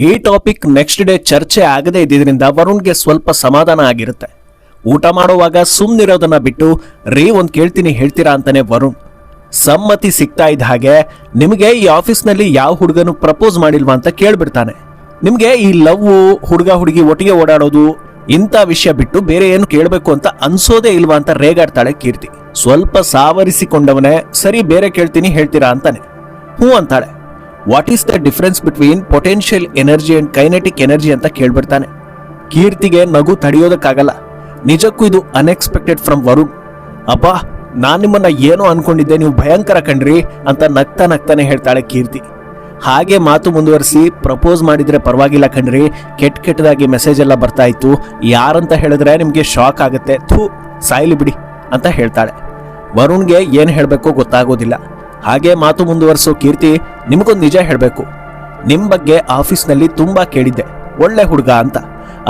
ಈ topic next day ಚರ್ಚೆ ಆಗದೇ ಇದ್ದಿದ್ರಿಂದ ವರುಣ್ಗೆ ಸ್ವಲ್ಪ ಸಮಾಧಾನ ಆಗಿರುತ್ತೆ. ಊಟ ಮಾಡುವಾಗ ಸುಮ್ಮನಿರೋದನ್ನ ಬಿಟ್ಟು ರೀ ಒಂದ್ ಕೇಳ್ತೀನಿ ಹೇಳ್ತೀರಾ ಅಂತಾನೆ ವರುಣ್. ಸಮ್ಮತಿ ಸಿಗ್ತಾ ಇದ್ದ ಹಾಗೆ ನಿಮಗೆ ಈ ಆಫೀಸ್ನಲ್ಲಿ ಯಾವ ಹುಡುಗನು ಪ್ರಪೋಸ್ ಮಾಡಿಲ್ವಾ ಅಂತ ಕೇಳ್ಬಿಡ್ತಾನೆ. ನಿಮ್ಗೆ ಈ ಲವ್ ಹುಡುಗ ಹುಡುಗಿ ಒಟ್ಟಿಗೆ ಓಡಾಡೋದು ಇಂಥ ವಿಷಯ ಬಿಟ್ಟು ಬೇರೆ ಏನು ಕೇಳಬೇಕು ಅಂತ ಅನ್ಸೋದೇ ಇಲ್ವಾ ಅಂತ ರೇಗಾಡ್ತಾಳೆ ಕೀರ್ತಿ. ಸ್ವಲ್ಪ ಸಾವರಿಸಿಕೊಂಡವನೇ ಸರಿ ಬೇರೆ ಕೇಳ್ತೀನಿ ಹೇಳ್ತೀರಾ ಅಂತಾನೆ. ಹ್ಞೂ ಅಂತಾಳೆ. What is the difference between potential energy and kinetic energy ಅಂತ ಕೇಳ್ಬಿಡ್ತಾನೆ. ಕೀರ್ತಿಗೆ ನಗು ತಡೆಯೋದಕ್ಕಾಗಲ್ಲ. ನಿಜಕ್ಕೂ ಇದು ಅನ್ಎಕ್ಸ್ಪೆಕ್ಟೆಡ್ ಫ್ರಮ್ ವರುಣ್. ಅಬ್ಬಾ ನಾನ್ ನಿಮ್ಮನ್ನ ಏನೋ ಅನ್ಕೊಂಡಿದ್ದೆ, ನೀವು ಭಯಂಕರ ಕಣ್ರಿ ಅಂತ ನಗ್ತಾನೆ ಹೇಳ್ತಾಳೆ ಕೀರ್ತಿ. ಹಾಗೆ ಮಾತು ಮುಂದುವರಿಸಿ, ಪ್ರಪೋಸ್ ಮಾಡಿದ್ರೆ ಪರವಾಗಿಲ್ಲ ಕಣ್ರಿ, ಕೆಟ್ಟದಾಗಿ ಮೆಸೇಜ್ ಎಲ್ಲ ಬರ್ತಾ ಇತ್ತು, ಯಾರಂತ ಹೇಳಿದ್ರೆ ನಿಮ್ಗೆ ಶಾಕ್ ಆಗುತ್ತೆ, ಥೂ ಸಾಯ್ಲಿ ಬಿಡಿ ಅಂತ ಹೇಳ್ತಾಳೆ. ವರುಣ್ಗೆ ಏನ್ ಹೇಳ್ಬೇಕೋ ಗೊತ್ತಾಗೋದಿಲ್ಲ. ಹಾಗೆ ಮಾತು ಮುಂದುವರಿಸೋ ಕೀರ್ತಿ, ನಿಮಗೊಂದು ನಿಜ ಹೇಳ್ಬೇಕು, ನಿಮ್ ಬಗ್ಗೆ ಆಫೀಸ್ನಲ್ಲಿ ತುಂಬಾ ಕೇಳಿದ್ದೆ, ಒಳ್ಳೆ ಹುಡುಗ ಅಂತ.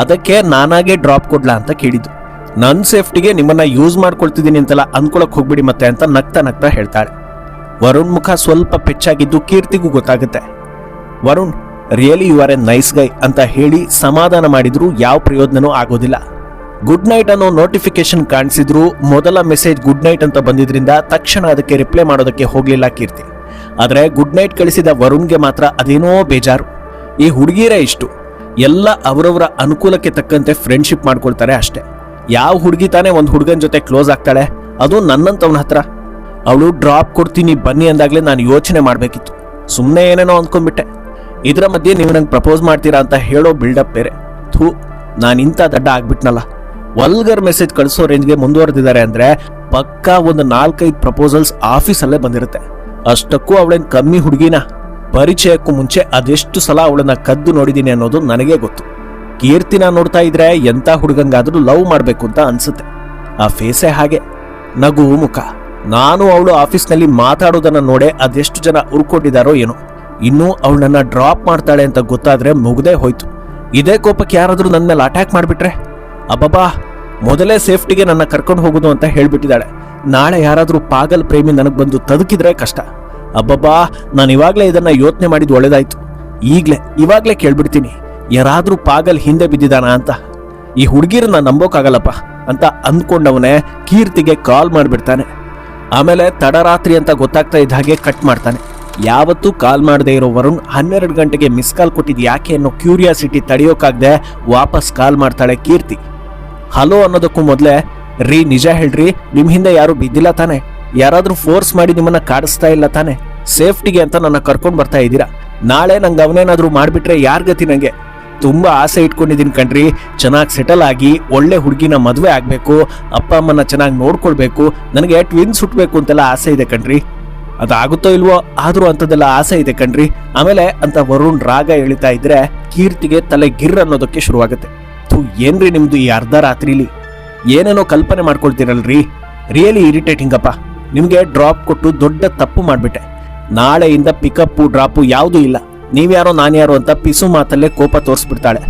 ಅದಕ್ಕೆ ನಾನಾಗೆ ಡ್ರಾಪ್ ಕೊಡ್ಲಾ ಅಂತ ಕೇಳಿದ್ದು. ನನ್ನ ಸೇಫ್ಟಿಗೆ ನಿಮ್ಮನ್ನ ಯೂಸ್ ಮಾಡ್ಕೊಳ್ತಿದ್ದೀನಿ ಅಂತೆಲ್ಲ ಅನ್ಕೊಳಕ್ ಹೋಗ್ಬಿಡಿ ಮತ್ತೆ ಅಂತ ನಗ್ತಾ ಹೇಳ್ತಾಳೆ. ವರುಣ್ ಮುಖ ಸ್ವಲ್ಪ ಪೆಚ್ಚಾಗಿದ್ದು ಕೀರ್ತಿಗೂ ಗೊತ್ತಾಗುತ್ತೆ. Varun really you are a nice guy ಅಂತ ಹೇಳಿ ಸಮಾಧಾನ ಮಾಡಿದ್ರು ಯಾವ ಪ್ರಯೋಜನನೂ ಆಗೋದಿಲ್ಲ. ಗುಡ್ ನೈಟ್ ಅನ್ನೋ ನೋಟಿಫಿಕೇಶನ್ ಕಾಣಿಸಿದ್ರು ಮೊದಲ ಮೆಸೇಜ್ ಗುಡ್ ನೈಟ್ ಅಂತ ಬಂದಿದ್ರಿಂದ ತಕ್ಷಣ ಅದಕ್ಕೆ ರಿಪ್ಲೈ ಮಾಡೋದಕ್ಕೆ ಹೋಗ್ಲಿಲ್ಲ ಕೀರ್ತಿ. ಆದ್ರೆ ಗುಡ್ ನೈಟ್ ಕಳಿಸಿದ ವರುಣ್ಗೆ ಮಾತ್ರ ಅದೇನೋ ಬೇಜಾರು. ಈ ಹುಡುಗಿರೇ ಇಷ್ಟು, ಎಲ್ಲ ಅವರವರ ಅನುಕೂಲಕ್ಕೆ ತಕ್ಕಂತೆ ಫ್ರೆಂಡ್ಶಿಪ್ ಮಾಡ್ಕೊಳ್ತಾರೆ ಅಷ್ಟೇ. ಯಾವ ಹುಡುಗಿ ತಾನೇ ಒಂದು ಹುಡುಗನ ಜೊತೆ ಕ್ಲೋಸ್ ಆಗ್ತಾಳೆ, ಅದು ನನ್ನಂತವನ ಹತ್ರ. ಅವಳು ಡ್ರಾಪ್ ಕೊಡ್ತೀನಿ ಬನ್ನಿ ಅಂದಾಗ್ಲೇ ನಾನು ಯೋಚನೆ ಮಾಡ್ಬೇಕಿತ್ತು, ಸುಮ್ಮನೆ ಏನೇನೋ ಅಂದ್ಕೊಂಡ್ಬಿಟ್ಟೆ. ಇದರ ಮಧ್ಯೆ ನೀವು ನಂಗೆ ಪ್ರಪೋಸ್ ಮಾಡ್ತೀರಾ ಅಂತ ಹೇಳೋ ಬಿಲ್ಡಪ್ ಬೇರೆ. ಥೂ, ನಾನು ಇಂಥ ದಡ್ಡ ಆಗ್ಬಿಟ್ನಲ್ಲ. ವಲ್ಗರ್ ಮೆಸೇಜ್ ಕಳಿಸೋ ರೇಂಜ್ಗೆ ಮುಂದುವರೆದಿದ್ದಾರೆ ಅಂದ್ರೆ ಪಕ್ಕಾ ಒಂದು 4-5 ಪ್ರಪೋಸಲ್ಸ್ ಆಫೀಸಲ್ಲೇ ಬಂದಿರುತ್ತೆ. ಅಷ್ಟಕ್ಕೂ ಅವಳೇನ್ ಕಮ್ಮಿ ಹುಡುಗಿನ. ಪರಿಚಯಕ್ಕೂ ಮುಂಚೆ ಅದೆಷ್ಟು ಸಲ ಅವಳನ್ನ ಕದ್ದು ನೋಡಿದೀನಿ ಅನ್ನೋದು ನನಗೆ ಗೊತ್ತು. ಕೀರ್ತಿನ ನೋಡ್ತಾ ಇದ್ರೆ ಎಂತ ಹುಡುಗಂಗಾದ್ರೂ ಲವ್ ಮಾಡ್ಬೇಕು ಅಂತ ಅನ್ಸುತ್ತೆ. ಆ ಫೇಸೇ ಹಾಗೆ, ನಗು ಮುಖ. ನಾನು ಅವಳು ಆಫೀಸ್ನಲ್ಲಿ ಮಾತಾಡೋದನ್ನ ನೋಡೆ ಅದೆಷ್ಟು ಜನ ಉರ್ಕೊಂಡಿದಾರೋ ಏನೋ. ಇನ್ನೂ ಅವಳನ್ನ ಡ್ರಾಪ್ ಮಾಡ್ತಾಳೆ ಅಂತ ಗೊತ್ತಾದ್ರೆ ಮುಗ್ದೇ ಹೋಯ್ತು. ಇದೇ ಕೋಪಕ್ಕೆ ಯಾರಾದ್ರೂ ನನ್ನ ಮೇಲೆ ಅಟ್ಯಾಕ್ ಮಾಡ್ಬಿಟ್ರೆ, ಅಬ್ಬಬ್ಬಾ ಮೊದಲೇ ಸೇಫ್ಟಿಗೆ ನನ್ನ ಕರ್ಕೊಂಡು ಹೋಗುದು ಅಂತ ಹೇಳ್ಬಿಟ್ಟಿದ್ದಾಳೆ. ನಾಳೆ ಯಾರಾದ್ರೂ ಪಾಗಲ್ ಪ್ರೇಮಿ ನನಗ್ ಬಂದು ತದುಕಿದ್ರೆ ಕಷ್ಟ. ಅಬ್ಬಬ್ಬಾ ನಾನು ಇವಾಗ್ಲೇ ಇದನ್ನ ಯೋಚನೆ ಮಾಡಿದ್ ಒಳ್ಳೇದಾಯ್ತು. ಇವಾಗ್ಲೇ ಕೇಳ್ಬಿಡ್ತೀನಿ, ಯಾರಾದ್ರೂ ಪಾಗಲ್ ಹಿಂದೆ ಬಿದ್ದಿದಾನ ಅಂತ. ಈ ಹುಡುಗಿರನ್ನ ನಂಬೋಕಾಗಲ್ಲಪ್ಪ ಅಂತ ಅಂದ್ಕೊಂಡವನೇ ಕೀರ್ತಿಗೆ ಕಾಲ್ ಮಾಡ್ಬಿಡ್ತಾನೆ. ಆಮೇಲೆ ತಡರಾತ್ರಿ ಅಂತ ಗೊತ್ತಾಗ್ತಾ ಇದ್ದ ಹಾಗೆ ಕಟ್ ಮಾಡ್ತಾನೆ. ಯಾವತ್ತೂ ಕಾಲ್ ಮಾಡದೇ ಇರೋ ವರುಣ್ 12 ಗಂಟೆಗೆ ಮಿಸ್ ಕಾಲ್ ಕೊಟ್ಟಿದ್ ಯಾಕೆ ಅನ್ನೋ ಕ್ಯೂರಿಯಾಸಿಟಿ ತಡೆಯೋಕಾಗದೆ ವಾಪಸ್ ಕಾಲ್ ಮಾಡ್ತಾಳೆ ಕೀರ್ತಿ. ಹಲೋ ಅನ್ನೋದಕ್ಕೂ ಮೊದಲೇ, ರೀ ನಿಜ ಹೇಳ್ರಿ, ನಿಮ್ ಹಿಂದೆ ಯಾರು ಬಿದ್ದಿಲ್ಲ ತಾನೆ? ಯಾರಾದ್ರೂ ಫೋರ್ಸ್ ಮಾಡಿ ನಿಮ್ಮನ್ನ ಕಾಡಿಸ್ತಾ ಇಲ್ಲ ತಾನೆ? ಸೇಫ್ಟಿಗೆ ಅಂತ ನನ್ನ ಕರ್ಕೊಂಡ್ ಬರ್ತಾ ಇದ್ದೀರಾ? ನಾಳೆ ನಂಗೆ ಅವನೇನಾದ್ರೂ ಮಾಡ್ಬಿಟ್ರೆ ಯಾರ್ ಗತಿ? ನಂಗೆ ತುಂಬಾ ಆಸೆ ಇಟ್ಕೊಂಡಿದ್ದೀನಿ ಕಣ್ರಿ, ಚೆನ್ನಾಗಿ ಸೆಟಲ್ ಆಗಿ ಒಳ್ಳೆ ಹುಡುಗಿನ ಮದುವೆ ಆಗ್ಬೇಕು, ಅಪ್ಪ ಅಮ್ಮನ ಚೆನ್ನಾಗಿ ನೋಡ್ಕೊಳ್ಬೇಕು, ನನಗೆ ಟ್ವಿನ್ಸ್ ಹುಟ್ಟಬೇಕು ಅಂತೆಲ್ಲ ಆಸೆ ಇದೆ ಕಣ್ರಿ. ಅದಾಗುತ್ತೋ ಇಲ್ವೋ, ಆದ್ರೂ ಅಂತದೆಲ್ಲ ಆಸೆ ಇದೆ ಕಣ್ರಿ. ಆಮೇಲೆ ಅಂತ ವರುಣ್ ರಾಗ ಎಳಿತಾ ಇದ್ರೆ ಕೀರ್ತಿಗೆ ತಲೆ ಗಿರ್ ಅನ್ನೋದಕ್ಕೆ ಶುರುವಾಗುತ್ತೆ. ಏನ್ರಿ ನಿಮ್ದು ಈ ಅರ್ಧ ರಾತ್ರಿಲಿ ಏನೇನೋ ಕಲ್ಪನೆ ಮಾಡ್ಕೊಳ್ತೀರಲ್ರಿ, ರಿಯಲಿ ಇರಿಟೇಟಿಂಗ್ ಅಪ್ಪ. ನಿಮ್ಗೆ ಡ್ರಾಪ್ ಕೊಟ್ಟು ದೊಡ್ಡ ತಪ್ಪು ಮಾಡ್ಬಿಟ್ಟೆ. ನಾಳೆಯಿಂದ ಪಿಕಪ್ಪು ಡ್ರಾಪು ಯಾವುದೂ ಇಲ್ಲ, ನೀವ್ಯಾರೋ ನಾನ್ಯಾರೋ ಅಂತ ಪಿಸು ಮಾತಲ್ಲೇ ಕೋಪ ತೋರಿಸ್ಬಿಡ್ತಾಳೆ.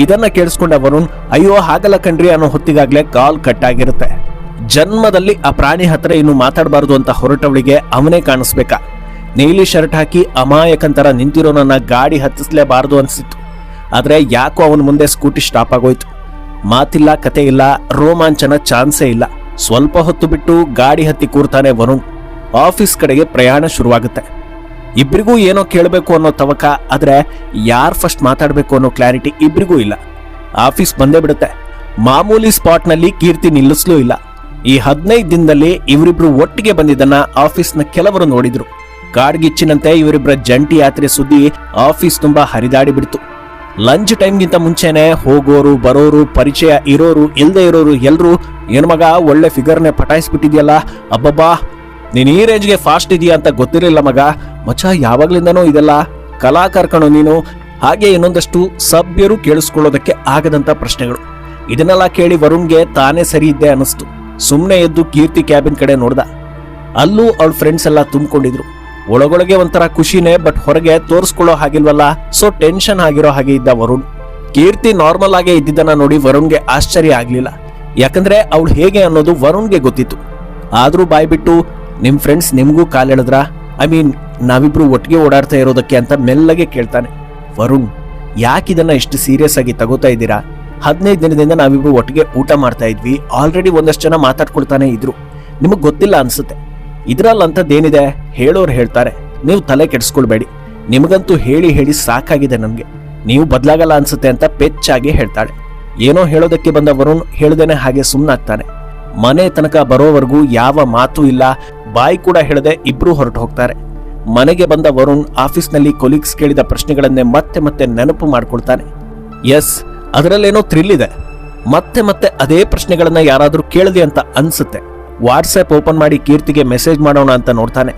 ಇದನ್ನ ಕೇಳಿಸ್ಕೊಂಡ ವರುಣ್, ಅಯ್ಯೋ ಹಾಗಲ್ಲ ಕಣ್ರಿ ಅನ್ನೋ ಹೊತ್ತಿಗಾಗ್ಲೇ ಕಾಲ್ ಕಟ್ ಆಗಿರುತ್ತೆ. ಜನ್ಮದಲ್ಲಿ ಆ ಪ್ರಾಣಿ ಹತ್ರ ಇನ್ನು ಮಾತಾಡಬಾರ್ದು ಅಂತ ಹೊರಟವಳಿಗೆ ಅವನೇ ಕಾಣಿಸ್ಬೇಕಾ? ನೀಲಿ ಶರ್ಟ್ ಹಾಕಿ ಅಮಾಯಕಂತರ ನಿಂತಿರೋ ನನ್ನ ಗಾಡಿ ಹತ್ತಿಸ್ಲೇಬಾರ್ದು ಅನ್ಸಿತ್ತು. ಆದ್ರೆ ಯಾಕೋ ಅವನ ಮುಂದೆ ಸ್ಕೂಟಿ ಸ್ಟಾಪ್ ಆಗೋಯ್ತು. ಮಾತಿಲ್ಲ, ಕತೆ ಇಲ್ಲ, ರೋಮಾಂಚನ ಚಾನ್ಸೇ ಇಲ್ಲ. ಸ್ವಲ್ಪ ಹೊತ್ತು ಬಿಟ್ಟು ಗಾಡಿ ಹತ್ತಿ ಕೂರ್ತಾನೆ ವರುಣ್. ಆಫೀಸ್ ಕಡೆಗೆ ಪ್ರಯಾಣ ಶುರುವಾಗುತ್ತೆ. ಇಬ್ರಿಗೂ ಏನೋ ಕೇಳಬೇಕು ಅನ್ನೋ ತವಕ, ಆದ್ರೆ ಯಾರ್ ಫಸ್ಟ್ ಮಾತಾಡ್ಬೇಕು ಅನ್ನೋ ಕ್ಲಾರಿಟಿ ಇಬ್ರಿಗೂ ಇಲ್ಲ. ಆಫೀಸ್ ಬಂದೇ ಬಿಡುತ್ತೆ. ಮಾಮೂಲಿ ಸ್ಪಾಟ್ನಲ್ಲಿ ಕೀರ್ತಿ ನಿಲ್ಲಿಸ್ಲೂ ಇಲ್ಲ. ಈ 15 ದಿನದಲ್ಲಿ ಇವರಿಬ್ರು ಒಟ್ಟಿಗೆ ಬಂದಿದ್ದನ್ನ ಆಫೀಸ್ನ ಕೆಲವರು ನೋಡಿದ್ರು. ಕಾಡ್ಗಿಚ್ಚಿನಂತೆ ಇವರಿಬ್ಬರ ಜಂಟಿ ಯಾತ್ರೆ ಸುದ್ದಿ ಆಫೀಸ್ ತುಂಬಾ ಹರಿದಾಡಿ ಬಿಡ್ತು. ಲಂಚ್ ಟೈಮ್ಗಿಂತ ಮುಂಚೆನೆ ಹೋಗೋರು ಬರೋರು, ಪರಿಚಯ ಇರೋರು ಇಲ್ದೇ ಇರೋರು ಎಲ್ರು, ಏನ್ ಮಗ ಒಳ್ಳೆ ಫಿಗರ್ನೆ ಪಟಾಯಿಸ್ಬಿಟ್ಟಿದ್ಯಲ್ಲ, ಅಬ್ಬಬ್ಬಾ ನೀನ್ ಈ ರೇಂಜ್ಗೆ ಫಾಸ್ಟ್ ಇದೆಯಾ ಅಂತ ಗೊತ್ತಿರಲಿಲ್ಲ ಮಗ, ಮಚ ಯಾವಾಗ್ಲಿಂದನೋ ಇದೆಲ್ಲ ಕಲಾಕಾರ ಕಣೋ ನೀನು. ಹಾಗೆ ಇನ್ನೊಂದಷ್ಟು ಸಭ್ಯರು ಕೇಳಿಸ್ಕೊಳ್ಳೋದಕ್ಕೆ ಆಗದಂತ ಪ್ರಶ್ನೆಗಳು. ಇದನ್ನೆಲ್ಲ ಕೇಳಿ ವರುಣ್ಗೆ ತಾನೇ ಸರಿ ಇದ್ದೆ ಅನಿಸ್ತು. ಸುಮ್ನೆ ಎದ್ದು ಕೀರ್ತಿ ಕ್ಯಾಬಿನ್ ಕಡೆ ನೋಡ್ದ. ಅಲ್ಲೂ ಅವಳ ಫ್ರೆಂಡ್ಸ್ ಎಲ್ಲ ತುಂಬಿಕೊಂಡಿದ್ರು. ಒಳಗೊಳಗೆ ಒಂಥರ ಖುಷಿನೇ, ಬಟ್ ಹೊರಗೆ ತೋರಿಸ್ಕೊಳ್ಳೋ ಹಾಗಿಲ್ವಲ್ಲ, ಸೊ ಟೆನ್ಷನ್ ಆಗಿರೋ ಹಾಗೆ ಇದ್ದ ವರುಣ್. ಕೀರ್ತಿ ನಾರ್ಮಲ್ ಆಗೇ ಇದ್ದಿದ್ದನ್ನ ನೋಡಿ ವರುಣ್ಗೆ ಆಶ್ಚರ್ಯ ಆಗ್ಲಿಲ್ಲ. ಯಾಕಂದ್ರೆ ಅವಳು ಹೇಗೆ ಅನ್ನೋದು ವರುಣ್ಗೆ ಗೊತ್ತಿತ್ತು. ಆದ್ರೂ ಬಾಯ್ಬಿಟ್ಟು, ನಿಮ್ ಫ್ರೆಂಡ್ಸ್ ನಿಮ್ಗೂ ಕಾಲ್ ಎಳೆದ್ರ? ಐ ಮೀನ್ ನಾವಿಬ್ರು ಒಟ್ಟಿಗೆ ಓಡಾಡ್ತಾ ಇರೋದಕ್ಕೆ ಅಂತ ಮೆಲ್ಲಗೆ ಕೇಳ್ತಾನೆ. ವರುಣ್ ಯಾಕೆ ಇದನ್ನ ಇಷ್ಟು ಸೀರಿಯಸ್ ಆಗಿ ತಗೋತಾ ಇದ್ದೀರಾ? 15 ದಿನದಿಂದ ನಾವಿಬ್ರು ಒಟ್ಟಿಗೆ ಊಟ ಮಾಡ್ತಾ ಇದ್ವಿ, ಆಲ್ರೆಡಿ ಒಂದಷ್ಟು ಜನ ಮಾತಾಡ್ಕೊಳ್ತಾನೆ ಇದ್ರು, ನಿಮಗ್ ಗೊತ್ತಿಲ್ಲ ಅನ್ಸುತ್ತೆ. ಇದ್ರಲ್ಲಂಥದ್ದೇನಿದೆ? ಹೇಳೋರು ಹೇಳ್ತಾರೆ, ನೀವು ತಲೆ ಕೆಡಿಸ್ಕೊಳ್ಬೇಡಿ, ನಿಮಗಂತೂ ಹೇಳಿ ಹೇಳಿ ಸಾಕಾಗಿದೆ ನಮ್ಗೆ, ನೀವು ಬದಲಾಗಲ್ಲ ಅನ್ಸುತ್ತೆ ಅಂತ ಪೆಚ್ಚಾಗಿ ಹೇಳ್ತಾಳೆ. ಏನೋ ಹೇಳೋದಕ್ಕೆ ಬಂದ ವರುಣ್ ಹೇಳ್ದೇನೆ ಹಾಗೆ ಸುಮ್ಮನಾಗ್ತಾನೆ. ಮನೆ ತನಕ ಬರೋವರೆಗೂ ಯಾವ ಮಾತು ಇಲ್ಲ, ಬಾಯಿ ಕೂಡ ಹೇಳದೆ ಇಬ್ರು ಹೊರಟು ಹೋಗ್ತಾರೆ. ಮನೆಗೆ ಬಂದ ವರುಣ್ ಆಫೀಸ್ನಲ್ಲಿ ಕೊಲೀಗ್ಸ್ ಕೇಳಿದ ಪ್ರಶ್ನೆಗಳನ್ನೇ ಮತ್ತೆ ಮತ್ತೆ ನೆನಪು ಮಾಡ್ಕೊಳ್ತಾನೆ. ಎಸ್, ಅದರಲ್ಲೇನೋ ಥ್ರಿಲ್ ಇದೆ. ಮತ್ತೆ ಮತ್ತೆ ಅದೇ ಪ್ರಶ್ನೆಗಳನ್ನ ಯಾರಾದ್ರೂ ಕೇಳಿದೆ ಅಂತ ಅನ್ಸುತ್ತೆ. ವಾಟ್ಸ್ಆಪ್ ಓಪನ್ ಮಾಡಿ ಕೀರ್ತಿಗೆ ಮೆಸೇಜ್ ಮಾಡೋಣ ಅಂತ ನೋಡ್ತಾನೆ,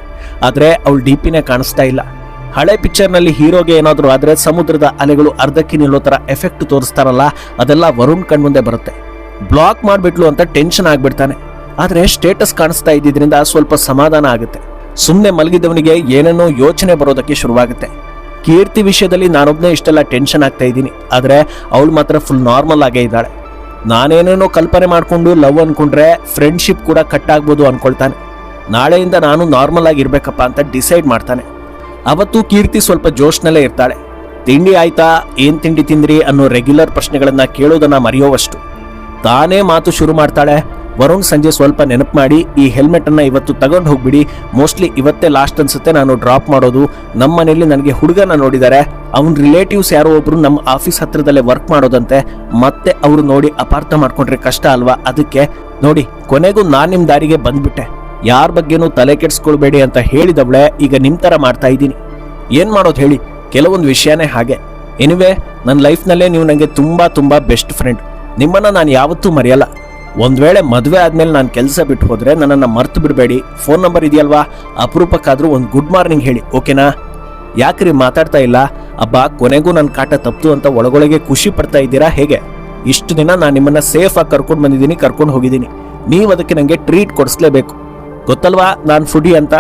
ಆದ್ರೆ ಅವಳು ಡಿಪಿನೇ ಕಾಣಿಸ್ತಾ ಇಲ್ಲ. ಹಳೆ ಪಿಕ್ಚರ್ನಲ್ಲಿ ಹೀರೋಗೆ ಏನಾದರೂ ಆದ್ರೆ ಸಮುದ್ರದ ಅಲೆಗಳು ಅರ್ಧಕ್ಕೆ ನಿಲ್ಲೋ ತರ ಎಫೆಕ್ಟ್ ತೋರಿಸ್ತಾರಲ್ಲ, ಅದೆಲ್ಲ ವರುಣ್ ಕಣ್ಮುಂದೆ ಬರುತ್ತೆ. ಬ್ಲಾಕ್ ಮಾಡ್ಬಿಟ್ಲು ಅಂತ ಟೆನ್ಷನ್ ಆಗ್ಬಿಡ್ತಾನೆ. ಆದ್ರೆ ಸ್ಟೇಟಸ್ ಕಾಣಿಸ್ತಾ ಇದ್ದಿದ್ರಿಂದ ಸ್ವಲ್ಪ ಸಮಾಧಾನ ಆಗುತ್ತೆ. ಸುಮ್ಮನೆ ಮಲಗಿದವನಿಗೆ ಏನೇನೋ ಯೋಚನೆ ಬರೋದಕ್ಕೆ ಶುರುವಾಗುತ್ತೆ. ಕೀರ್ತಿ ವಿಷಯದಲ್ಲಿ ನಾನೊಬ್ನೇ ಇಷ್ಟೆಲ್ಲ ಟೆನ್ಷನ್ ಆಗ್ತಾ ಇದ್ದೀನಿ, ಆದ್ರೆ ಅವಳು ಮಾತ್ರ ಫುಲ್ ನಾರ್ಮಲ್ ಆಗೇ ಇದ್ದಾಳೆ. ನಾನೇನೇನೋ ಕಲ್ಪನೆ ಮಾಡ್ಕೊಂಡು ಲವ್ ಅನ್ಕೊಂಡ್ರೆ ಫ್ರೆಂಡ್ಶಿಪ್ ಕೂಡ ಕಟ್ ಆಗ್ಬೋದು ಅನ್ಕೊಳ್ತಾನೆ. ನಾಳೆಯಿಂದ ನಾನು ನಾರ್ಮಲ್ ಆಗಿರ್ಬೇಕಪ್ಪ ಅಂತ ಡಿಸೈಡ್ ಮಾಡ್ತಾನೆ. ಅವತ್ತು ಕೀರ್ತಿ ಸ್ವಲ್ಪ ಜೋಶ್ನಲ್ಲೇ ಇರ್ತಾಳೆ. ತಿಂಡಿ ಆಯ್ತಾ, ಏನ್ ತಿಂಡಿ ತಿಂದ್ರಿ ಅನ್ನೋ ರೆಗ್ಯುಲರ್ ಪ್ರಶ್ನೆಗಳನ್ನ ಕೇಳೋದನ್ನ ಮರೆಯೋವಷ್ಟು. ತಾನೇ ಮಾತು ಶುರು ಮಾಡ್ತಾಳೆ. ವರುಣ್ ಸಂಜೆ ಸ್ವಲ್ಪ ನೆನಪು ಮಾಡಿ, ಈ ಹೆಲ್ಮೆಟ್ ಅನ್ನ ಇವತ್ತು ತಗೊಂಡು ಹೋಗ್ಬಿಡಿ, ಮೋಸ್ಟ್ಲಿ ಇವತ್ತೇ ಲಾಸ್ಟ್ ಅನ್ಸುತ್ತೆ ನಾನು ಡ್ರಾಪ್ ಮಾಡೋದು. ನಮ್ಮ ಮನೆಯಲ್ಲಿ ನನಗೆ ಹುಡುಗನ ನೋಡಿದ್ದಾರೆ, ಅವನ ರಿಲೇಟಿವ್ಸ್ ಯಾರೋ ಒಬ್ರು ನಮ್ಮ ಆಫೀಸ್ ಹತ್ರದಲ್ಲೇ ವರ್ಕ್ ಮಾಡೋದಂತೆ, ಮತ್ತೆ ಅವರು ನೋಡಿ ಅಪಾರ್ಥ ಮಾಡ್ಕೊಂಡ್ರೆ ಕಷ್ಟ ಅಲ್ವಾ, ಅದಕ್ಕೆ ನೋಡಿ ಕೊನೆಗೂ ನಾನ್ ನಿಮ್ ದಾರಿಗೆ ಬಂದ್ಬಿಟ್ಟೆ, ಯಾರ ಬಗ್ಗೆನೂ ತಲೆ ಕೆಡಿಸ್ಕೊಳ್ಬೇಡಿ ಅಂತ ಹೇಳಿದವಳೆ ಈಗ ನಿಮ್ ತರ ಮಾಡ್ತಾ ಇದ್ದೀನಿ. ಏನ್ ಮಾಡೋದು ಹೇಳಿ, ಕೆಲವೊಂದು ವಿಷಯನೇ ಹಾಗೆ. ಎನಿವೆ, ನನ್ನ ಲೈಫ್ನಲ್ಲೇ ನೀವು ನನಗೆ ತುಂಬಾ ತುಂಬಾ ಬೆಸ್ಟ್ ಫ್ರೆಂಡ್, ನಿಮ್ಮನ್ನ ನಾನು ಯಾವತ್ತೂ ಮರೆಯಲ್ಲ. ಒಂದ್ ವೇಳೆ ಮದುವೆ ಆದ್ಮೇಲೆ ನಾನು ಕೆಲಸ ಬಿಟ್ಟು ಹೋದ್ರೆ ನನ್ನನ್ನು ಮರ್ತು ಬಿಡಬೇಡಿ. ಫೋನ್ ನಂಬರ್ ಇದೆಯಲ್ವಾ, ಅಪರೂಪಕ್ಕಾದ್ರೂ ಒಂದು ಗುಡ್ ಮಾರ್ನಿಂಗ್ ಹೇಳಿ, ಓಕೆನಾ? ಯಾಕ್ರಿ ಮಾತಾಡ್ತಾ ಇಲ್ಲ? ಅಬ್ಬಾ, ಕೊನೆಗೂ ನನ್ನ ಕಾಟ ತಪ್ತು ಅಂತ ಒಳಗೊಳಗೆ ಖುಷಿ ಪಡ್ತಾ ಇದ್ದೀರಾ ಹೇಗೆ? ಇಷ್ಟು ದಿನ ನಾನು ನಿಮ್ಮನ್ನ ಸೇಫ್ ಆಗಿ ಕರ್ಕೊಂಡು ಬಂದಿದ್ದೀನಿ, ಕರ್ಕೊಂಡು ಹೋಗಿದ್ದೀನಿ, ನೀವು ಅದಕ್ಕೆ ನನಗೆ ಟ್ರೀಟ್ ಕೊಡಿಸ್ಲೇಬೇಕು, ಗೊತ್ತಲ್ವಾ? ನಾನು ಫುಡಿ ಅಂತ,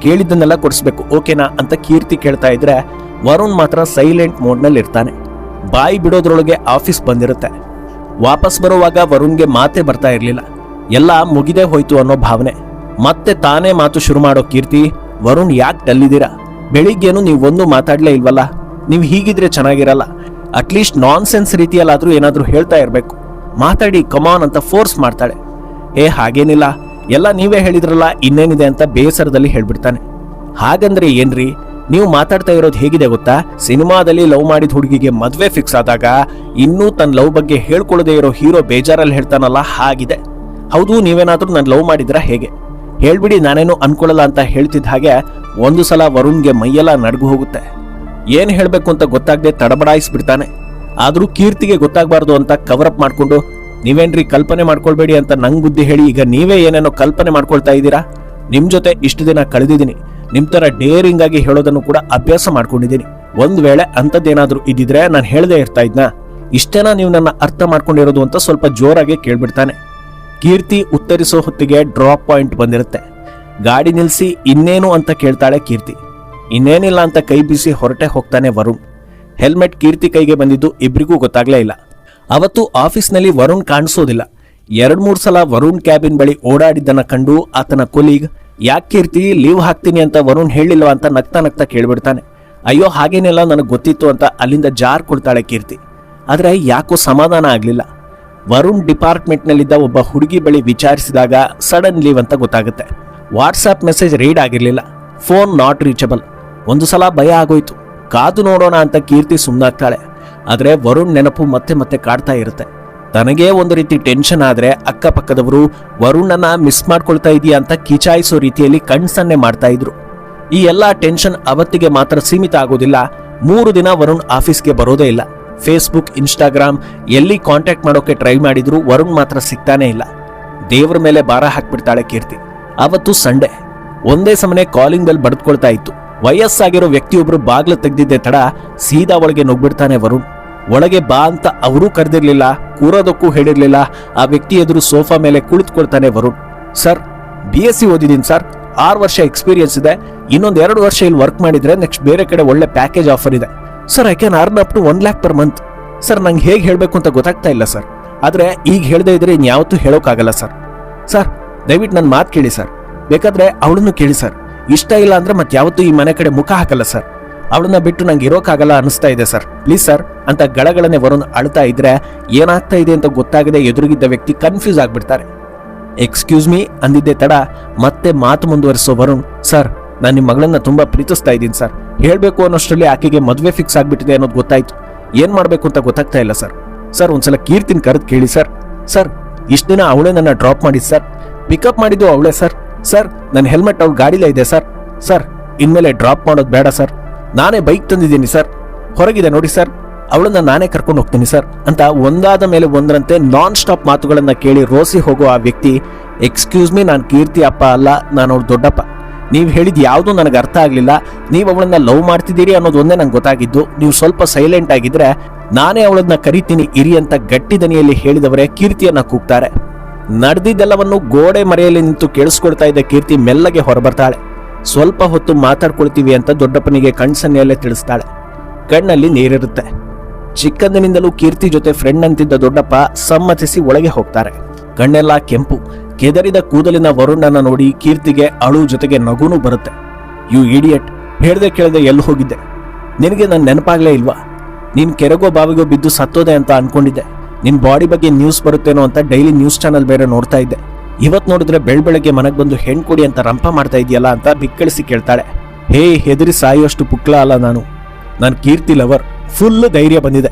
ಕೇಳಿದ್ದನ್ನೆಲ್ಲ ಕೊಡಿಸ್ಬೇಕು, ಓಕೆನಾ ಅಂತ ಕೀರ್ತಿ ಕೇಳ್ತಾ ಇದ್ರೆ ವರುಣ್ ಮಾತ್ರ ಸೈಲೆಂಟ್ ಮೋಡ್ನಲ್ಲಿ ಇರ್ತಾನೆ. ಬಾಯಿ ಬಿಡೋದ್ರೊಳಗೆ ಆಫೀಸ್ ಬಂದಿರುತ್ತೆ. ವಾಪಸ್ ಬರುವಾಗ ವರುಣ್ಗೆ ಮಾತೇ ಬರ್ತಾ ಇರ್ಲಿಲ್ಲ. ಎಲ್ಲ ಮುಗಿದೇ ಹೋಯ್ತು ಅನ್ನೋ ಭಾವನೆ. ಮತ್ತೆ ತಾನೇ ಮಾತು ಶುರು ಮಾಡೋ ಕೀರ್ತಿ, ವರುಣ್ ಯಾಕೆ ಡಲ್ಲಿದ್ದೀರಾ? ಬೆಳಿಗ್ಗೆನು ನೀವು ಒಂದು ಮಾತಾಡ್ಲೇ ಇಲ್ವಲ್ಲ, ನೀವು ಹೀಗಿದ್ರೆ ಚೆನ್ನಾಗಿರಲ್ಲ, ಅಟ್ಲೀಸ್ಟ್ ನಾನ್ ಸೆನ್ಸ್ ರೀತಿಯಲ್ಲಾದ್ರೂ ಏನಾದ್ರೂ ಹೇಳ್ತಾ ಇರ್ಬೇಕು, ಮಾತಾಡಿ ಕಮಾನ್ ಅಂತ ಫೋರ್ಸ್ ಮಾಡ್ತಾಳೆ. ಹಾಗೇನಿಲ್ಲ, ಎಲ್ಲ ನೀವೇ ಹೇಳಿದ್ರಲ್ಲ, ಇನ್ನೇನಿದೆ ಅಂತ ಬೇಸರದಲ್ಲಿ ಹೇಳ್ಬಿಡ್ತಾನೆ. ಹಾಗಂದ್ರೆ ಏನ್ರಿ, ನೀವು ಮಾತಾಡ್ತಾ ಇರೋದು ಹೇಗಿದೆ ಗೊತ್ತಾ? ಸಿನಿಮಾದಲ್ಲಿ ಲವ್ ಮಾಡಿದ ಹುಡುಗಿಗೆ ಮದ್ವೆ ಫಿಕ್ಸ್ ಆದಾಗ ಇನ್ನೂ ತನ್ನ ಲವ್ ಬಗ್ಗೆ ಹೇಳ್ಕೊಳ್ಳದೆ ಇರೋ ಹೀರೋ ಬೇಜಾರಲ್ಲಿ ಹೇಳ್ತಾನಲ್ಲ, ಹಾಗಿದೆ. ಹೌದು, ನೀವೇನಾದ್ರೂ ನಾನು ಲವ್ ಮಾಡಿದ್ರ ಹೇಗೆ? ಹೇಳ್ಬಿಡಿ, ನಾನೇನು ಅನ್ಕೊಳ್ಳಲ್ಲ ಅಂತ ಹೇಳ್ತಿದ್ದ ಹಾಗೆ ಒಂದು ಸಲ ವರುಣ್ಗೆ ಮೈಯೆಲ್ಲ ನಡ್ಗು ಹೋಗುತ್ತೆ. ಏನ್ ಹೇಳ್ಬೇಕು ಅಂತ ಗೊತ್ತಾಗದೆ ತಡಬಡಾಯಿಸ್ಬಿಡ್ತಾನೆ. ಆದ್ರೂ ಕೀರ್ತಿಗೆ ಗೊತ್ತಾಗಬಾರ್ದು ಅಂತ ಕವರಪ್ ಮಾಡ್ಕೊಂಡು, ನೀವೇನ್ರಿ ಕಲ್ಪನೆ ಮಾಡ್ಕೊಳ್ಬೇಡಿ ಅಂತ ನಂಗ್ ಬುದ್ಧಿ ಹೇಳಿ ಈಗ ನೀವೇ ಏನೇನೋ ಕಲ್ಪನೆ ಮಾಡ್ಕೊಳ್ತಾ ಇದ್ದೀರಾ? ನಿಮ್ ಜೊತೆ ಇಷ್ಟು ದಿನ ಕಳೆದಿದ್ದೀನಿ, ನಿಮ್ ತರ ಡೇರಿಂಗ್ ಆಗಿ ಹೇಳೋದನ್ನು ಕೂಡ ಅಭ್ಯಾಸ ಮಾಡ್ಕೊಂಡಿದ್ದೀನಿ. ಒಂದ್ ವೇಳೆ ಅಂತದ್ದೇನಾದ್ರೂ ಇದ್ದಿದ್ರೆ ನಾನು ಹೇಳದೇ ಇರ್ತಾ ಇದ್ನಾ? ಇಷ್ಟೇನಾ ನೀವು ನನ್ನ ಅರ್ಥ ಮಾಡ್ಕೊಂಡಿರೋದು ಅಂತ ಸ್ವಲ್ಪ ಜೋರಾಗಿ ಕೇಳ್ಬಿಡ್ತಾನೆ. ಕೀರ್ತಿ ಉತ್ತರಿಸೋ ಹೊತ್ತಿಗೆ ಡ್ರಾಪ್ ಪಾಯಿಂಟ್ ಬಂದಿರುತ್ತೆ. ಗಾಡಿ ನಿಲ್ಸಿ ಇನ್ನೇನು ಅಂತ ಕೇಳ್ತಾಳೆ ಕೀರ್ತಿ. ಇನ್ನೇನಿಲ್ಲ ಅಂತ ಕೈ ಬೀಸಿ ಹೊರಟೆ ಹೋಗ್ತಾನೆ ವರುಣ್. ಹೆಲ್ಮೆಟ್ ಕೀರ್ತಿ ಕೈಗೆ ಬಂದಿದ್ದು ಇಬ್ರಿಗೂ ಗೊತ್ತಾಗ್ಲೇ ಇಲ್ಲ. ಅವತ್ತು ಆಫೀಸ್ನಲ್ಲಿ ವರುಣ್ ಕಾಣಿಸೋದಿಲ್ಲ. 2-3 ಸಲ ವರುಣ್ ಕ್ಯಾಬಿನ್ ಬಳಿ ಓಡಾಡಿದ್ದನ್ನ ಕಂಡು ಆತನ ಕೊಲೀಗ್, ಯಾಕೆ ಕೀರ್ತಿ ಲೀವ್ ಹಾಕ್ತೀನಿ ಅಂತ ವರುಣ್ ಹೇಳಿಲ್ವಾ ಅಂತ ನಗ್ತಾ ನಗ್ತಾ ಕೇಳ್ಬಿಡ್ತಾನೆ. ಅಯ್ಯೋ ಹಾಗೇನೆಲ್ಲ ನನಗೆ ಗೊತ್ತಿತ್ತು ಅಂತ ಅಲ್ಲಿಂದ ಜಾರ್ ಕೊಡ್ತಾಳೆ ಕೀರ್ತಿ. ಆದ್ರೆ ಯಾಕೋ ಸಮಾಧಾನ ಆಗ್ಲಿಲ್ಲ. ವರುಣ್ ಡಿಪಾರ್ಟ್ಮೆಂಟ್ನಲ್ಲಿದ್ದ ಒಬ್ಬ ಹುಡುಗಿ ಬಳಿ ವಿಚಾರಿಸಿದಾಗ ಸಡನ್ ಲೀವ್ ಅಂತ ಗೊತ್ತಾಗುತ್ತೆ. ವಾಟ್ಸ್ಆಪ್ ಮೆಸೇಜ್ ರೀಡ್ ಆಗಿರ್ಲಿಲ್ಲ, ಫೋನ್ ನಾಟ್ ರೀಚಬಲ್. ಒಂದು ಸಲ ಭಯ ಆಗೋಯ್ತು. ಕಾದು ನೋಡೋಣ ಅಂತ ಕೀರ್ತಿ ಸುಮ್ಮನಾಗ್ತಾಳೆ. ಆದ್ರೆ ವರುಣ್ ನೆನಪು ಮತ್ತೆ ಮತ್ತೆ ಕಾಡ್ತಾ ಇರುತ್ತೆ. ತನಗೇ ಒಂದು ರೀತಿ ಟೆನ್ಷನ್ ಆದ್ರೆ ಅಕ್ಕಪಕ್ಕದವರು ವರುಣನ್ನ ಮಿಸ್ ಮಾಡ್ಕೊಳ್ತಾ ಇದೆಯಾ ಅಂತ ಕಿಚಾಯಿಸೋ ರೀತಿಯಲ್ಲಿ ಕಣ್ಸನ್ನೆ ಮಾಡ್ತಾ ಇದ್ರು. ಈ ಎಲ್ಲಾ ಟೆನ್ಷನ್ ಅವತ್ತಿಗೆ ಮಾತ್ರ ಸೀಮಿತ ಆಗೋದಿಲ್ಲ. 3 ದಿನ ವರುಣ್ ಆಫೀಸ್ಗೆ ಬರೋದೇ ಇಲ್ಲ. ಫೇಸ್ಬುಕ್, ಇನ್ಸ್ಟಾಗ್ರಾಮ್ ಎಲ್ಲಿ ಕಾಂಟ್ಯಾಕ್ಟ್ ಮಾಡೋಕೆ ಟ್ರೈ ಮಾಡಿದ್ರು ವರುಣ್ ಮಾತ್ರ ಸಿಗ್ತಾನೆ ಇಲ್ಲ. ದೇವ್ರ ಮೇಲೆ ಭಾರ ಹಾಕ್ಬಿಡ್ತಾಳೆ ಕೀರ್ತಿ. ಅವತ್ತು ಸಂಡೇ. ಒಂದೇ ಸಮನೆ ಕಾಲಿಂಗ್ ಬೆಲ್ ಬಡ್ಕೊಳ್ತಾ ಇತ್ತು. ವಯಸ್ಸಾಗಿರೋ ವ್ಯಕ್ತಿಯೊಬ್ರು ಬಾಗ್ಲು ತೆಗ್ದಿದ್ದೆ ತಡ ಸೀದಾ ಒಳಗೆ ನುಗ್ಬಿಡ್ತಾನೆ ವರುಣ್. ಒಳಗೆ ಬಾ ಅಂತ ಅವರೂ ಕರೆದಿರ್ಲಿಲ್ಲ, ಕೂರೋದಕ್ಕೂ ಹೇಳಿರ್ಲಿಲ್ಲ. ಆ ವ್ಯಕ್ತಿ ಎದುರು ಸೋಫಾ ಮೇಲೆ ಕುಳಿತುಕೊಳ್ತಾನೆ ವರುಣ್. ಸರ್, BSc ಓದಿದ್ದೀನಿ ಸರ್, 6 ವರ್ಷ ಎಕ್ಸ್ಪೀರಿಯನ್ಸ್ ಇದೆ, ಇನ್ನೊಂದು 2 ವರ್ಷ ಇಲ್ಲಿ ವರ್ಕ್ ಮಾಡಿದ್ರೆ ನೆಕ್ಸ್ಟ್ ಬೇರೆ ಕಡೆ ಒಳ್ಳೆ ಪ್ಯಾಕೇಜ್ ಆಫರ್ ಇದೆ sir. I can earn up to 1 lakh per month. Sir, ನಂಗೆ ಹೇಗೆ ಹೇಳಬೇಕು ಅಂತ ಗೊತ್ತಾಗ್ತಾ ಇಲ್ಲ ಸರ್. ಆದ್ರೆ ಈಗ ಹೇಳ್ದೇ ಇದ್ರೆ ಇನ್ಯಾವತ್ತೂ ಹೇಳೋಕ್ಕಾಗಲ್ಲ ಸರ್. ಸರ್, ದಯವಿಟ್ಟು ನನ್ನ ಮಾತು ಕೇಳಿ ಸರ್, ಬೇಕಾದ್ರೆ ಅವಳನ್ನು ಕೇಳಿ ಸರ್. ಇಷ್ಟ ಇಲ್ಲ ಅಂದ್ರೆ ಮತ್ತೆ ಯಾವತ್ತೂ ಈ ಮನೆ ಕಡೆ ಮುಖ ಹಾಕಲ್ಲ ಸರ್. ಅವಳನ್ನ ಬಿಟ್ಟು ನಂಗೆ ಇರೋಕ್ಕಾಗಲ್ಲ ಅನಿಸ್ತಾ ಇದೆ ಸರ್, ಪ್ಲೀಸ್ ಸರ್ ಅಂತ ಗಳಗಳನೆ ವರುಣ್ ಅಳ್ತಾ ಇದ್ರೆ ಏನಾಗ್ತಾ ಇದೆ ಅಂತ ಗೊತ್ತಾಗದೆ ಎದುರಿಗಿದ್ದ ವ್ಯಕ್ತಿ ಕನ್ಫ್ಯೂಸ್ ಆಗ್ಬಿಡ್ತಾರೆ. ಎಕ್ಸ್ಕ್ಯೂಸ್ ಮೀ ಅಂದಿದ್ದೆ ತಡ ಮತ್ತೆ ಮಾತು ಮುಂದುವರಿಸೋ ವರುಣ್, ಸರ್ ನಾನು ನಿಮ್ಮ ಮಗಳನ್ನ ತುಂಬಾ ಪ್ರೀತಿಸ್ತಾ ಇದ್ದೀನಿ ಸರ್, ಹೇಳ್ಬೇಕು ಅನ್ನೋಷ್ಟರಲ್ಲಿ ಆಕೆಗೆ ಮದುವೆ ಫಿಕ್ಸ್ ಆಗ್ಬಿಟ್ಟಿದೆ ಅನ್ನೋದು ಗೊತ್ತಾಯ್ತು, ಏನ್ ಮಾಡ್ಬೇಕು ಅಂತ ಗೊತ್ತಾಗ್ತಾ ಇಲ್ಲ ಸರ್. ಸರ್ ಒಂದ್ಸಲ ಕೀರ್ತಿನ ಕರೆದು ಕೇಳಿ ಸರ್. ಸರ್ ಇಷ್ಟ ದಿನ ಅವಳೇ ನನ್ನ ಡ್ರಾಪ್ ಮಾಡಿ ಸರ್, ಪಿಕಪ್ ಮಾಡಿದ್ದು ಅವಳೇ ಸರ್. ಸರ್ ನನ್ನ ಹೆಲ್ಮೆಟ್ ಅವಳ ಗಾಡಿಲೇ ಇದೆ ಸರ್. ಸರ್ ಇನ್ಮೇಲೆ ಡ್ರಾಪ್ ಮಾಡೋದು ಬೇಡ ಸರ್, ನಾನೇ ಬೈಕ್ ತಂದಿದ್ದೀನಿ ಸರ್, ಹೊರಗಿದೆ ನೋಡಿ ಸರ್, ಅವಳನ್ನ ನಾನೇ ಕರ್ಕೊಂಡು ಹೋಗ್ತೀನಿ ಸರ್ ಅಂತ ಒಂದಾದ ಮೇಲೆ ಒಂದರಂತೆ ನಾನ್ ಸ್ಟಾಪ್ ಮಾತುಗಳನ್ನ ಕೇಳಿ ರೋಸಿ ಹೋಗೋ ಆ ವ್ಯಕ್ತಿ, ಎಕ್ಸ್ಕ್ಯೂಸ್ ಮೀ ನಾನು ಕೀರ್ತಿ ಅಪ್ಪ ಅಲ್ಲ, ನಾನು ಅವಳು ದೊಡ್ಡಪ್ಪ, ನೀವು ಹೇಳಿದ ಯಾವುದು ನನಗೆ ಅರ್ಥ ಆಗಲಿಲ್ಲ, ನೀವು ಅವಳನ್ನ ಲವ್ ಮಾಡ್ತಿದ್ದೀರಿ ಅನ್ನೋದು ಒಂದೇ ನಂಗೆ ಗೊತ್ತಾಗಿದ್ದು, ನೀವು ಸ್ವಲ್ಪ ಸೈಲೆಂಟ್ ಆಗಿದ್ರೆ ನಾನೇ ಅವಳನ್ನ ಕರಿತೀನಿ ಇರಿ ಅಂತ ಗಟ್ಟಿ ದನಿಯಲ್ಲಿ ಹೇಳಿದವರೇ ಕೀರ್ತಿಯನ್ನ ಕೂಗ್ತಾರೆ. ನಡೆದಿದ್ದೆಲ್ಲವನ್ನು ಗೋಡೆ ಮರೆಯಲ್ಲಿ ನಿಂತು ಕೇಳಿಸ್ಕೊಳ್ತಾ ಇದ್ದ ಕೀರ್ತಿ ಮೆಲ್ಲಗೆ ಹೊರಬರ್ತಾಳೆ. ಸ್ವಲ್ಪ ಹೊತ್ತು ಮಾತಾಡ್ಕೊಳ್ತೀವಿ ಅಂತ ದೊಡ್ಡಪ್ಪನಿಗೆ ಕಣ್ಸನ್ನೆಯಲ್ಲೇ ತಿಳಿಸ್ತಾಳೆ. ಕಣ್ಣಲ್ಲಿ ನೀರಿರುತ್ತೆ. ಚಿಕ್ಕಂದಿನಿಂದಲೂ ಕೀರ್ತಿ ಜೊತೆ ಫ್ರೆಂಡ್ ಅಂತಿದ್ದ ದೊಡ್ಡಪ್ಪ ಸಮ್ಮತಿಸಿ ಒಳಗೆ ಹೋಗ್ತಾರೆ. ಕಣ್ಣೆಲ್ಲ ಕೆಂಪು, ಕೆದರಿದ ಕೂದಲಿನ ವರುಣನ ನೋಡಿ ಕೀರ್ತಿಗೆ ಅಳು ಜೊತೆಗೆ ನಗುನೂ ಬರುತ್ತೆ. ಯು ಇಡಿಯಟ್, ಹೇಳ್ದೆ ಕೇಳದೆ ಎಲ್ಲಿ ಹೋಗಿದ್ದೆ, ನಿನಗೆ ನನ್ನ ನೆನಪಾಗ್ಲೇ ಇಲ್ವಾ, ನೀನ್ ಕೆರೆಗೋ ಬಾವಿಗೋ ಬಿದ್ದು ಸತ್ತೋದೆ ಅಂತ ಅನ್ಕೊಂಡಿದ್ದೆ, ನಿನ್ ಬಾಡಿ ಬಗ್ಗೆ ನ್ಯೂಸ್ ಬರುತ್ತೇನೋ ಅಂತ ಡೈಲಿ ನ್ಯೂಸ್ ಚಾನಲ್ ಬೇರೆ ನೋಡ್ತಾ ಇದ್ದೆ, ಇವತ್ ನೋಡಿದ್ರೆ ಬೆಳಗ್ಗೆ ಮನೆಗೆ ಬಂದು ಹೆಣ್ ಕೊಡಿ ಅಂತ ರಂಪ ಮಾಡ್ತಾ ಇದೆಯಲ್ಲ ಅಂತ ಬಿಕ್ಕಳಿಸಿ ಕೇಳ್ತಾಳೆ. ಹೇ ಹೆದರಿ ಸಾಯುವಷ್ಟು ಪುಕ್ಲ ಅಲ್ಲ ನಾನು ಕೀರ್ತಿ ಲವರ್, ಫುಲ್ ಧೈರ್ಯ ಬಂದಿದೆ.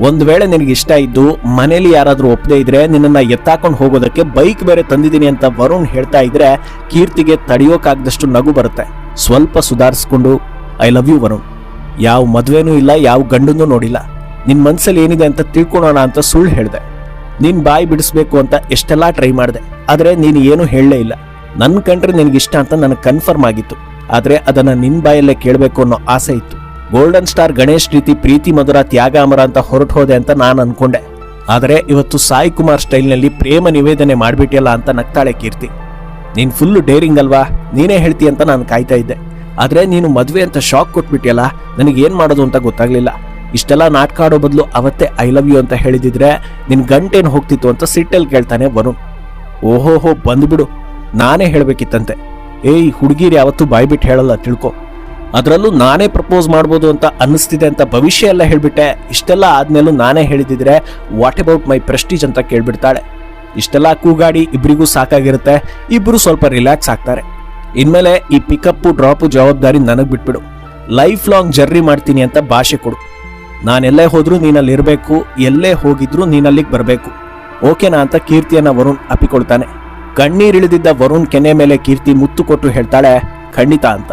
ಒಂದ್ ವೇಳೆ ನಿನಗೆ ಇಷ್ಟ ಇದ್ದು ಮನೇಲಿ ಯಾರಾದ್ರೂ ಒಪ್ಪದೇ ಇದ್ರೆ ನಿನ್ನನ್ನ ಎತ್ತಾಕೊಂಡು ಹೋಗೋದಕ್ಕೆ ಬೈಕ್ ಬೇರೆ ತಂದಿದ್ದೀನಿ ಅಂತ ವರುಣ್ ಹೇಳ್ತಾ ಇದ್ರೆ ಕೀರ್ತಿಗೆ ತಡೆಯೋಕಾಗದಷ್ಟು ನಗು ಬರುತ್ತೆ. ಸ್ವಲ್ಪ ಸುಧಾರಿಸ್ಕೊಂಡು, ಐ ಲವ್ ಯು ವರುಣ್, ಯಾವ ಮದ್ವೆನೂ ಇಲ್ಲ, ಯಾವ ಗಂಡನ್ನೂ ನೋಡಿಲ್ಲ, ನಿನ್ ಮನ್ಸಲ್ಲಿ ಏನಿದೆ ಅಂತ ತಿಳ್ಕೊಳೋಣ ಅಂತ ಸುಳ್ಳು ಹೇಳ್ದೆ, ನೀನ್ ಬಾಯಿ ಬಿಡಿಸ್ಬೇಕು ಅಂತ ಎಷ್ಟೆಲ್ಲಾ ಟ್ರೈ ಮಾಡಿದೆ, ಆದ್ರೆ ನೀನು ಏನು ಹೇಳಲೇ ಇಲ್ಲ, ನನ್ ಕಂಡ್ರೆ ನಿನಗಿಷ್ಟ ಅಂತ ನನಗೆ ಕನ್ಫರ್ಮ್ ಆಗಿತ್ತು, ಆದ್ರೆ ಅದನ್ನ ನಿನ್ ಬಾಯಲ್ಲೇ ಕೇಳಬೇಕು ಅನ್ನೋ ಆಸೆ ಇತ್ತು. ಗೋಲ್ಡನ್ ಸ್ಟಾರ್ ಗಣೇಶ್ ರೀತಿ ಪ್ರೀತಿ ಮಧುರ ತ್ಯಾಗ ಅಮರ ಅಂತ ಹೊರಟು ಹೋದೆ ಅಂತ ನಾನು ಅನ್ಕೊಂಡೆ, ಆದರೆ ಇವತ್ತು ಸಾಯಿ ಕುಮಾರ್ ಸ್ಟೈಲ್ನಲ್ಲಿ ಪ್ರೇಮ ನಿವೇದನೆ ಮಾಡ್ಬಿಟ್ಟಿಯಲ್ಲ ಅಂತ ನಗ್ತಾಳೆ ಕೀರ್ತಿ. ನೀನ್ ಫುಲ್ಲು ಡೇರಿಂಗ್ ಅಲ್ವಾ, ನೀನೇ ಹೇಳ್ತಿ ಅಂತ ನಾನು ಕಾಯ್ತಾ ಇದ್ದೆ, ಆದ್ರೆ ನೀನು ಮದ್ವೆ ಅಂತ ಶಾಕ್ ಕೊಟ್ಬಿಟ್ಟಿಯಲ್ಲ, ನನಗೆ ಏನ್ ಮಾಡೋದು ಅಂತ ಗೊತ್ತಾಗ್ಲಿಲ್ಲ. ಇಷ್ಟೆಲ್ಲ ನಾಟಕ ಆಡೋ ಬದಲು ಅವತ್ತೇ ಐ ಲವ್ ಯು ಅಂತ ಹೇಳಿದಿದ್ರೆ ನಿನ್ ಗಂಟೇನು ಹೋಗ್ತಿತ್ತು ಅಂತ ಸಿಟ್ಟಲ್ಲಿ ಕೇಳ್ತಾನೆ ವರುಣ್. ಓಹೋಹೋ ಬಂದ್ಬಿಡು, ನಾನೇ ಹೇಳ್ಬೇಕಿತ್ತಂತೆ. ಏಯ್ ಹುಡುಗಿರು ಯಾವತ್ತೂ ಬಾಯ್ಬಿಟ್ಟು ಹೇಳಲ್ಲ ತಿಳ್ಕೊ, ಅದರಲ್ಲೂ ನಾನೇ ಪ್ರಪೋಸ್ ಮಾಡ್ಬೋದು ಅಂತ ಅನ್ನಿಸ್ತಿದೆ ಅಂತ ಭವಿಷ್ಯ ಎಲ್ಲ ಹೇಳ್ಬಿಟ್ಟೆ, ಇಷ್ಟೆಲ್ಲ ಆದ್ಮೇಲೂ ನಾನೇ ಹೇಳಿದಿದ್ರೆ ವಾಟ್ ಅಬೌಟ್ ಮೈ ಪ್ರೆಸ್ಟೀಜ್ ಅಂತ ಕೇಳ್ಬಿಡ್ತಾಳೆ. ಇಷ್ಟೆಲ್ಲ ಕೂಗಾಡಿ ಇಬ್ಬರಿಗೂ ಸಾಕಾಗಿರುತ್ತೆ, ಇಬ್ಬರು ಸ್ವಲ್ಪ ರಿಲ್ಯಾಕ್ಸ್ ಆಗ್ತಾರೆ. ಇನ್ಮೇಲೆ ಈ ಪಿಕಪ್ಪು ಡ್ರಾಪು ಜವಾಬ್ದಾರಿ ನನಗೆ ಬಿಟ್ಬಿಡು, ಲೈಫ್ ಲಾಂಗ್ ಜರ್ನಿ ಮಾಡ್ತೀನಿ ಅಂತ ಭಾಷೆ ಕೊಡು, ನಾನೆಲ್ಲೇ ಹೋದ್ರೂ ನೀನಲ್ಲಿ ಇರಬೇಕು, ಎಲ್ಲೇ ಹೋಗಿದ್ರು ನೀನಲ್ಲಿಗೆ ಬರಬೇಕು, ಓಕೆನಾ ಅಂತ ಕೀರ್ತಿಯನ್ನ ವರುಣ್ ಅಪ್ಪಿಕೊಳ್ತಾನೆ. ಕಣ್ಣೀರಿಳಿದಿದ್ದ ವರುಣ್ ಕೆನೆ ಮೇಲೆ ಕೀರ್ತಿ ಮುತ್ತು ಕೊಟ್ಟು ಹೇಳ್ತಾಳೆ, ಖಂಡಿತ ಅಂತ.